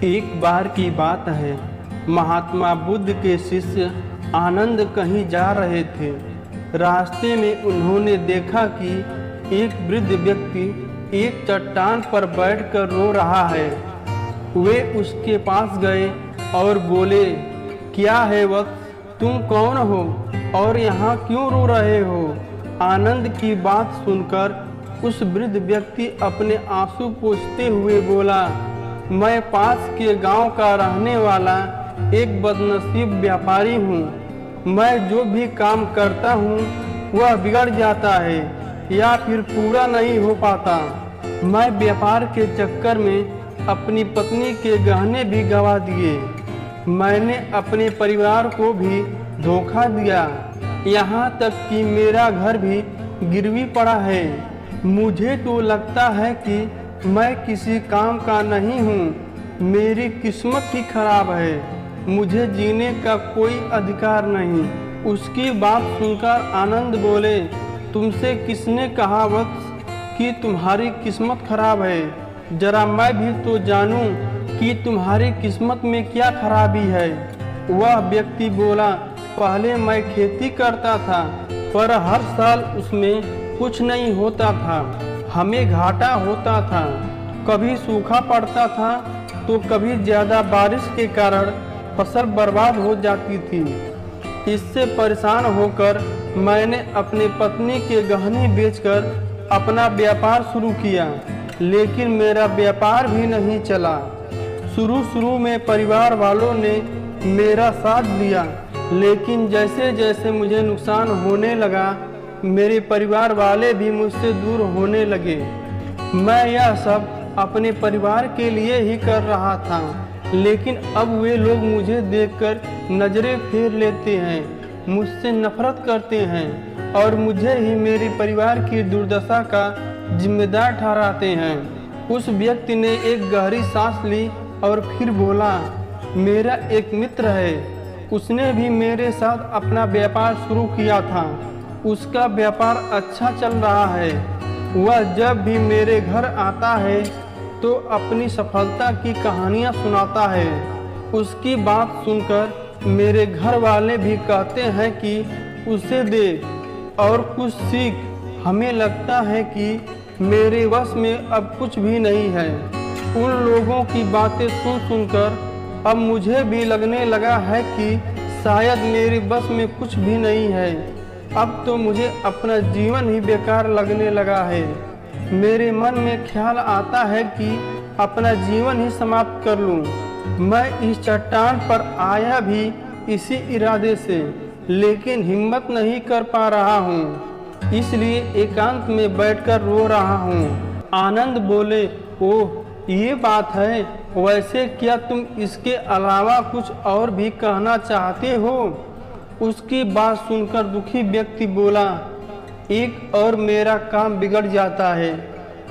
एक बार की बात है, महात्मा बुद्ध के शिष्य आनंद कहीं जा रहे थे। रास्ते में उन्होंने देखा कि एक वृद्ध व्यक्ति एक चट्टान पर बैठकर रो रहा है। वे उसके पास गए और बोले, क्या है वक्त, तुम कौन हो और यहाँ क्यों रो रहे हो? आनंद की बात सुनकर उस वृद्ध व्यक्ति अपने आंसू पोंछते हुए बोला, मैं पास के गांव का रहने वाला एक बदनसीब व्यापारी हूँ। मैं जो भी काम करता हूँ वह बिगड़ जाता है या फिर पूरा नहीं हो पाता। मैं व्यापार के चक्कर में अपनी पत्नी के गहने भी गंवा दिए। मैंने अपने परिवार को भी धोखा दिया, यहाँ तक कि मेरा घर भी गिरवी पड़ा है। मुझे तो लगता है कि मैं किसी काम का नहीं हूँ। मेरी किस्मत ही खराब है। मुझे जीने का कोई अधिकार नहीं। उसकी बात सुनकर आनंद बोले, तुमसे किसने कहा वत्स कि तुम्हारी किस्मत खराब है? जरा मैं भी तो जानूं कि तुम्हारी किस्मत में क्या खराबी है। वह व्यक्ति बोला, पहले मैं खेती करता था, पर हर साल उसमें कुछ नहीं होता था। हमें घाटा होता था। कभी सूखा पड़ता था तो कभी ज़्यादा बारिश के कारण फसल बर्बाद हो जाती थी। इससे परेशान होकर मैंने अपने पत्नी के गहने बेचकर अपना व्यापार शुरू किया, लेकिन मेरा व्यापार भी नहीं चला। शुरू में परिवार वालों ने मेरा साथ दिया, लेकिन जैसे जैसे मुझे नुकसान होने लगा, मेरे परिवार वाले भी मुझसे दूर होने लगे। मैं यह सब अपने परिवार के लिए ही कर रहा था, लेकिन अब वे लोग मुझे देखकर नजरें फेर लेते हैं, मुझसे नफरत करते हैं और मुझे ही मेरे परिवार की दुर्दशा का जिम्मेदार ठहराते हैं। उस व्यक्ति ने एक गहरी सांस ली और फिर बोला, मेरा एक मित्र है, उसने भी मेरे साथ अपना व्यापार शुरू किया था। उसका व्यापार अच्छा चल रहा है। वह जब भी मेरे घर आता है तो अपनी सफलता की कहानियाँ सुनाता है। उसकी बात सुनकर मेरे घर वाले भी कहते हैं कि उसे दे और कुछ सीख। हमें लगता है कि मेरे वश में अब कुछ भी नहीं है। उन लोगों की बातें सुनकर अब मुझे भी लगने लगा है कि शायद मेरे बस में कुछ भी नहीं है। अब तो मुझे अपना जीवन ही बेकार लगने लगा है। मेरे मन में ख्याल आता है कि अपना जीवन ही समाप्त कर लूं। मैं इस चट्टान पर आया भी इसी इरादे से, लेकिन हिम्मत नहीं कर पा रहा हूं, इसलिए एकांत में बैठकर रो रहा हूं। आनंद बोले, ओह ये बात है, वैसे क्या तुम इसके अलावा कुछ और भी कहना चाहते हो? उसकी बात सुनकर दुखी व्यक्ति बोला, एक और मेरा काम बिगड़ जाता है,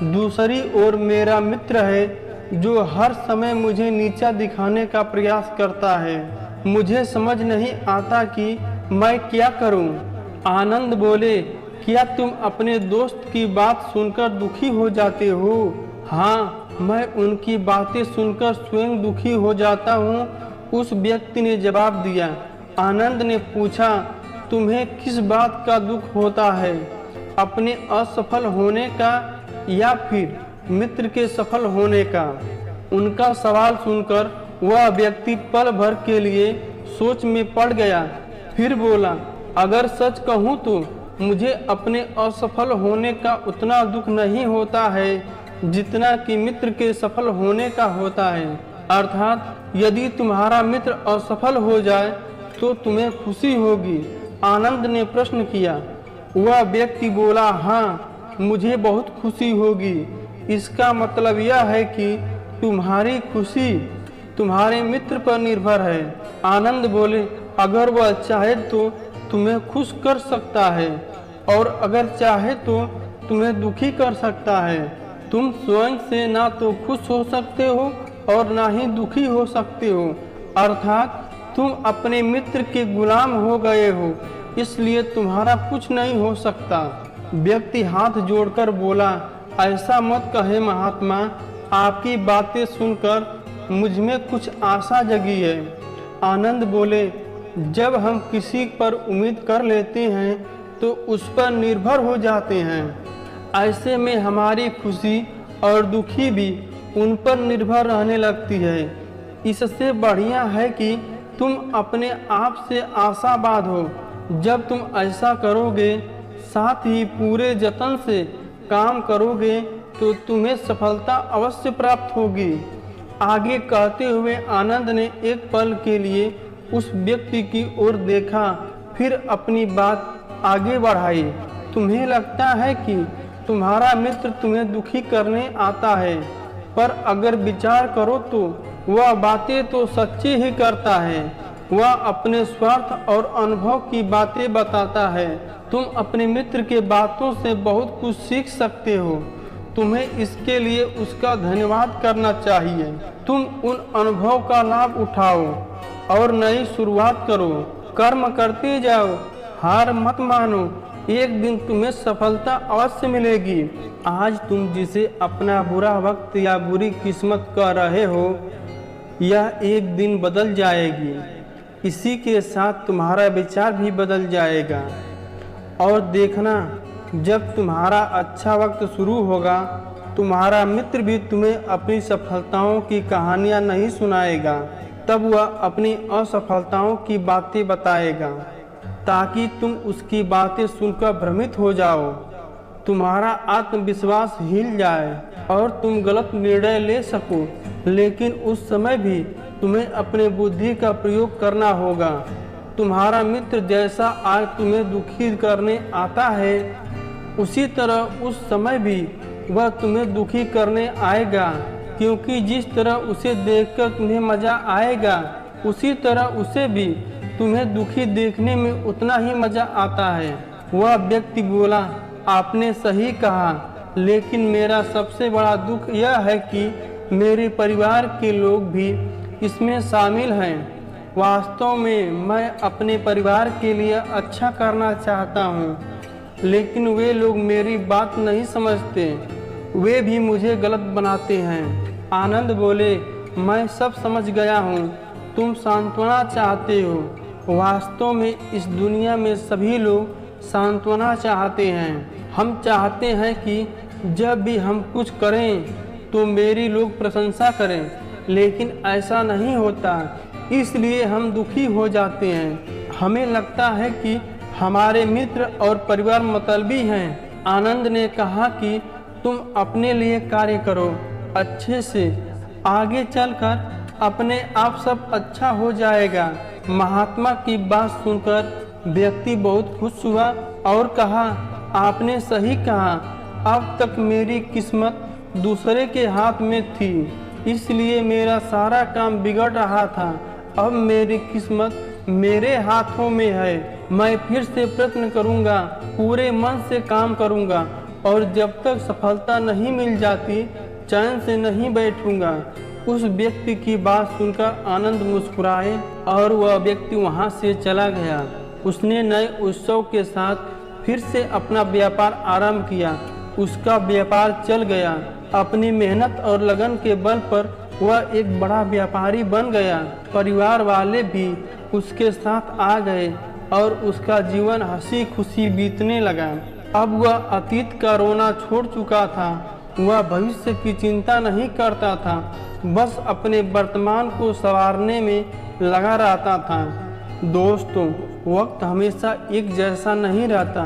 दूसरी ओर मेरा मित्र है जो हर समय मुझे नीचा दिखाने का प्रयास करता है। मुझे समझ नहीं आता कि मैं क्या करूं। आनंद बोले, क्या तुम अपने दोस्त की बात सुनकर दुखी हो जाते हो? हाँ, मैं उनकी बातें सुनकर स्वयं दुखी हो जाता हूँ, उस व्यक्ति ने जवाब दिया। आनंद ने पूछा, तुम्हें किस बात का दुख होता है, अपने असफल होने का या फिर मित्र के सफल होने का? उनका सवाल सुनकर वह व्यक्ति पल भर के लिए सोच में पड़ गया। फिर बोला, अगर सच कहूँ तो मुझे अपने असफल होने का उतना दुख नहीं होता है जितना कि मित्र के सफल होने का होता है। अर्थात यदि तुम्हारा मित्र असफल हो जाए तो तुम्हें खुशी होगी? आनंद ने प्रश्न किया। वह व्यक्ति बोला, हाँ, मुझे बहुत खुशी होगी। इसका मतलब यह है कि तुम्हारी खुशी तुम्हारे मित्र पर निर्भर है। आनंद बोले, अगर वह चाहे तो तुम्हें खुश कर सकता है और अगर चाहे तो तुम्हें दुखी कर सकता है। तुम स्वयं से ना तो खुश हो सकते हो और ना ही दुखी हो सकते हो, अर्थात तुम अपने मित्र के गुलाम हो गए हो, इसलिए तुम्हारा कुछ नहीं हो सकता। व्यक्ति हाथ जोड़कर बोला, ऐसा मत कहे महात्मा, आपकी बातें सुनकर मुझ में कुछ आशा जगी है। आनंद बोले, जब हम किसी पर उम्मीद कर लेते हैं तो उस पर निर्भर हो जाते हैं। ऐसे में हमारी खुशी और दुखी भी उन पर निर्भर रहने लगती है। इससे बढ़िया है कि तुम अपने आप से आशावाद हो। जब तुम ऐसा करोगे, साथ ही पूरे जतन से काम करोगे, तो तुम्हें सफलता अवश्य प्राप्त होगी। आगे कहते हुए आनंद ने एक पल के लिए उस व्यक्ति की ओर देखा, फिर अपनी बात आगे बढ़ाई। तुम्हें लगता है कि तुम्हारा मित्र तुम्हें दुखी करने आता है, पर अगर विचार करो तो वह बातें तो सच्ची ही करता है। वह अपने स्वार्थ और अनुभव की बातें बताता है। तुम अपने मित्र के बातों से बहुत कुछ सीख सकते हो। तुम्हें इसके लिए उसका धन्यवाद करना चाहिए। तुम उन अनुभव का लाभ उठाओ और नई शुरुआत करो। कर्म करते जाओ, हार मत मानो। एक दिन तुम्हें सफलता अवश्य मिलेगी। आज तुम जिसे अपना बुरा वक्त या बुरी किस्मत कह रहे हो, यह एक दिन बदल जाएगी। इसी के साथ तुम्हारा विचार भी बदल जाएगा। और देखना, जब तुम्हारा अच्छा वक्त शुरू होगा, तुम्हारा मित्र भी तुम्हें अपनी सफलताओं की कहानियां नहीं सुनाएगा। तब वह अपनी असफलताओं की बातें बताएगा, ताकि तुम उसकी बातें सुनकर भ्रमित हो जाओ, तुम्हारा आत्मविश्वास हिल जाए और तुम गलत निर्णय ले सको। लेकिन उस समय भी तुम्हें अपने बुद्धि का प्रयोग करना होगा। तुम्हारा मित्र जैसा आज तुम्हें दुखी करने आता है, उसी तरह उस समय भी वह तुम्हें दुखी करने आएगा। क्योंकि जिस तरह उसे देखकर तुम्हें मज़ा आएगा, उसी तरह उसे भी तुम्हें दुखी देखने में उतना ही मज़ा आता है। वह व्यक्ति बोला, आपने सही कहा, लेकिन मेरा सबसे बड़ा दुख यह है कि मेरे परिवार के लोग भी इसमें शामिल हैं। वास्तव में मैं अपने परिवार के लिए अच्छा करना चाहता हूँ, लेकिन वे लोग मेरी बात नहीं समझते। वे भी मुझे गलत बनाते हैं। आनंद बोले, मैं सब समझ गया हूँ। तुम सांत्वना चाहते हो। वास्तव में इस दुनिया में सभी लोग सांत्वना चाहते हैं। हम चाहते हैं कि जब भी हम कुछ करें तो मेरी लोग प्रशंसा करें, लेकिन ऐसा नहीं होता। इसलिए हम दुखी हो जाते हैं। हमें लगता है कि हमारे मित्र और परिवार मतलबी हैं। आनंद ने कहा कि तुम अपने लिए कार्य करो अच्छे से। आगे चलकर अपने आप सब अच्छा हो जाएगा। महात्मा की बात सुनकर व्यक्ति बहुत खुश हुआ और कहा, आपने सही कहा। अब तक मेरी किस्मत दूसरे के हाथ में थी, इसलिए मेरा सारा काम बिगड़ रहा था। अब मेरी किस्मत मेरे हाथों में है। मैं फिर से प्रयत्न करूंगा, पूरे मन से काम करूंगा, और जब तक सफलता नहीं मिल जाती चैन से नहीं बैठूंगा। उस व्यक्ति की बात सुनकर आनंद मुस्कुराए और वह व्यक्ति वहां से चला गया। उसने नए उत्सव के साथ फिर से अपना व्यापार आरंभ किया। उसका व्यापार चल गया। अपनी मेहनत और लगन के बल पर वह एक बड़ा व्यापारी बन गया। परिवार वाले भी उसके साथ आ गए और उसका जीवन हंसी खुशी बीतने लगा। अब वह अतीत का रोना छोड़ चुका था। वह भविष्य की चिंता नहीं करता था, बस अपने वर्तमान को संवारने में लगा रहता था। दोस्तों, वक्त हमेशा एक जैसा नहीं रहता,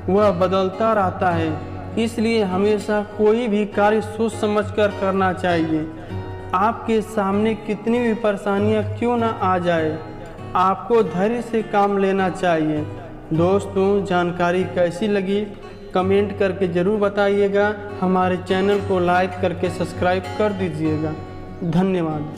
वह बदलता रहता है। इसलिए हमेशा कोई भी कार्य सोच समझकर करना चाहिए। आपके सामने कितनी भी परेशानियां क्यों ना आ जाए, आपको धैर्य से काम लेना चाहिए। दोस्तों, जानकारी कैसी लगी कमेंट करके ज़रूर बताइएगा। हमारे चैनल को लाइक करके सब्सक्राइब कर दीजिएगा। धन्यवाद।